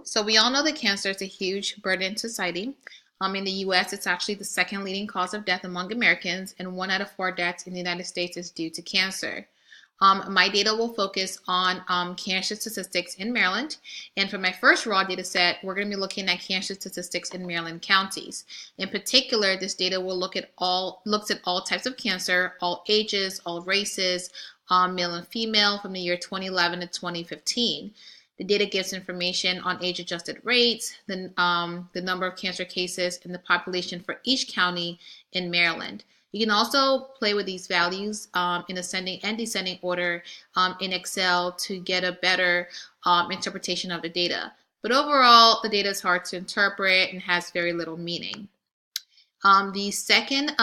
So we all know that cancer is a huge burden in society. In the US, it's actually the second leading cause of death among Americans, and 1 out of 4 deaths in the United States is due to cancer. My data will focus on cancer statistics in Maryland. And for my first raw data set, we're going to be looking at cancer statistics in Maryland counties. In particular, this data will looks at all types of cancer, all ages, all races, male and female from the year 2011 to 2015. The data gives information on age-adjusted rates, the number of cancer cases, and the population for each county in Maryland. You can also play with these values in ascending and descending order in Excel to get a better interpretation of the data. But overall, the data is hard to interpret and has very little meaning. The second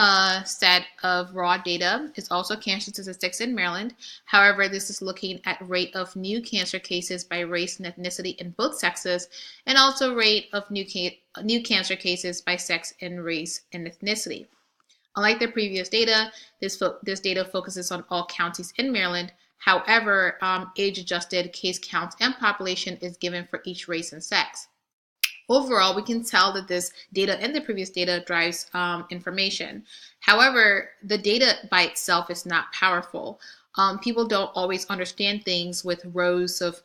set of raw data is also cancer statistics in Maryland. However, this is looking at rate of new cancer cases by race and ethnicity in both sexes, and also rate of new cancer cases by sex and race and ethnicity. Unlike the previous data, this data focuses on all counties in Maryland. However, age-adjusted case count and population is given for each race and sex. Overall, we can tell that this data and the previous data drives information. However, the data by itself is not powerful. People don't always understand things with rows of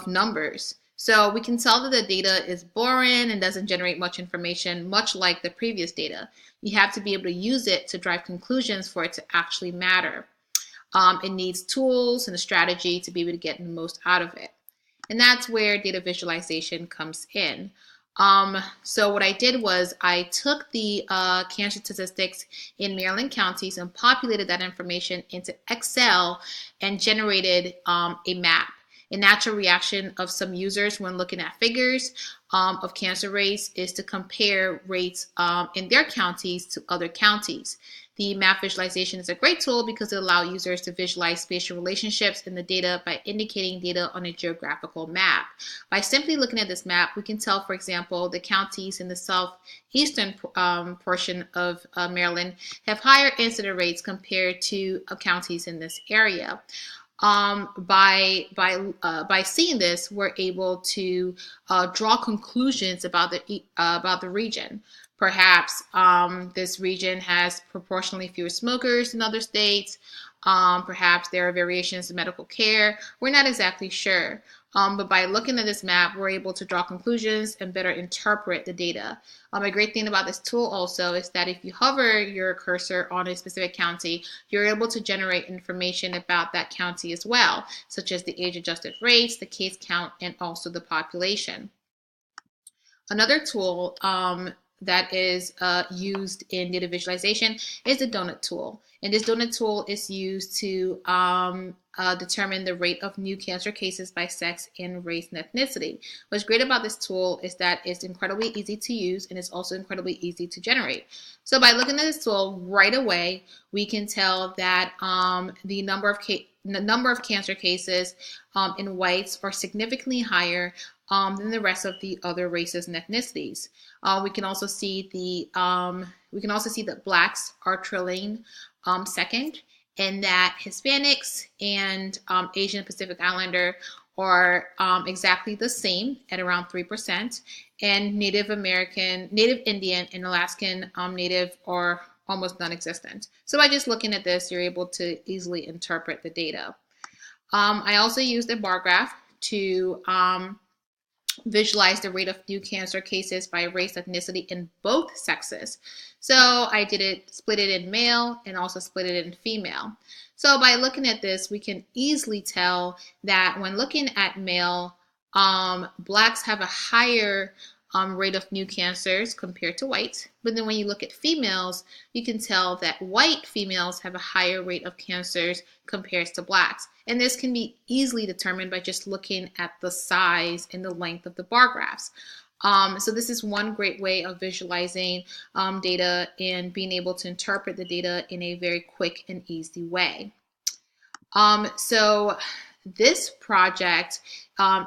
numbers. So we can tell that the data is boring and doesn't generate much information, much like the previous data. You have to be able to use it to drive conclusions for it to actually matter. It needs tools and a strategy to be able to get the most out of it. And that's where data visualization comes in. So what I did was I took the cancer statistics in Maryland counties and populated that information into Excel and generated a map. A natural reaction of some users when looking at figures of cancer rates is to compare rates in their counties to other counties. The map visualization is a great tool because it allows users to visualize spatial relationships in the data by indicating data on a geographical map. By simply looking at this map, we can tell, for example, the counties in the southeastern portion of Maryland have higher incident rates compared to counties in this area. By seeing this, we're able to draw conclusions about the region. Perhaps this region has proportionally fewer smokers than other states. Perhaps there are variations in medical care. We're not exactly sure. But by looking at this map, we're able to draw conclusions and better interpret the data. A great thing about this tool also is that if you hover your cursor on a specific county, you're able to generate information about that county as well, such as the age-adjusted rates, the case count, and also the population. Another tool that is used in data visualization is the donut tool. And this donut tool is used to determine the rate of new cancer cases by sex and race and ethnicity. What's great about this tool is that it's incredibly easy to use and it's also incredibly easy to generate. So by looking at this tool right away, we can tell that the number of cancer cases in whites are significantly higher than the rest of the other races and ethnicities. We can also see that blacks are trailing second, and that Hispanics and Asian Pacific Islander are exactly the same at around 3%, and Native American, Native Indian, and Alaskan Native are almost non-existent. So by just looking at this, you're able to easily interpret the data. I also used a bar graph to visualize the rate of new cancer cases by race ethnicity in both sexes. So I split it in male and also split it in female. So by looking at this, we can easily tell that when looking at male, blacks have a higher rate of new cancers compared to whites. But then when you look at females, you can tell that white females have a higher rate of cancers compared to blacks. And this can be easily determined by just looking at the size and the length of the bar graphs. So this is one great way of visualizing data and being able to interpret the data in a very quick and easy way. So this project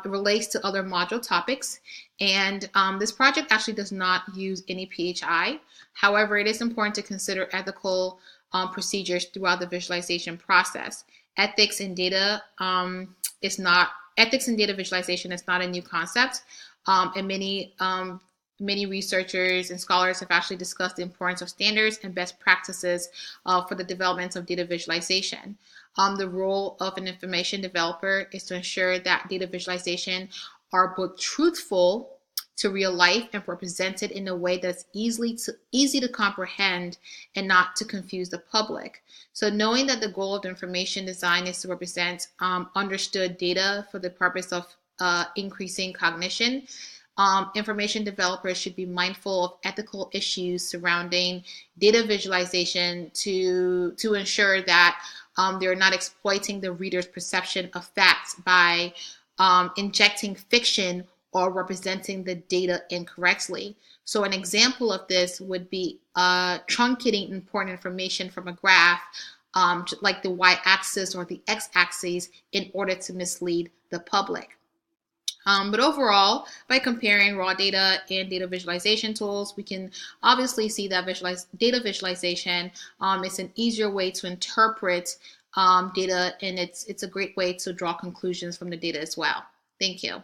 relates to other module topics, and this project actually does not use any PHI. However, it is important to consider ethical procedures throughout the visualization process. Ethics in data visualization is not a new concept. And many researchers and scholars have actually discussed the importance of standards and best practices for the development of data visualization. The role of an information developer is to ensure that data visualization are both truthful to real life and represented in a way that's easy to comprehend and not to confuse the public. So knowing that the goal of information design is to represent understood data for the purpose of increasing cognition, information developers should be mindful of ethical issues surrounding data visualization to ensure that they're not exploiting the reader's perception of facts by injecting fiction or representing the data incorrectly. So an example of this would be truncating important information from a graph, like the y-axis or the x-axis, in order to mislead the public. But overall, by comparing raw data and data visualization tools, we can obviously see that data visualization is an easier way to interpret data, and it's a great way to draw conclusions from the data as well. Thank you.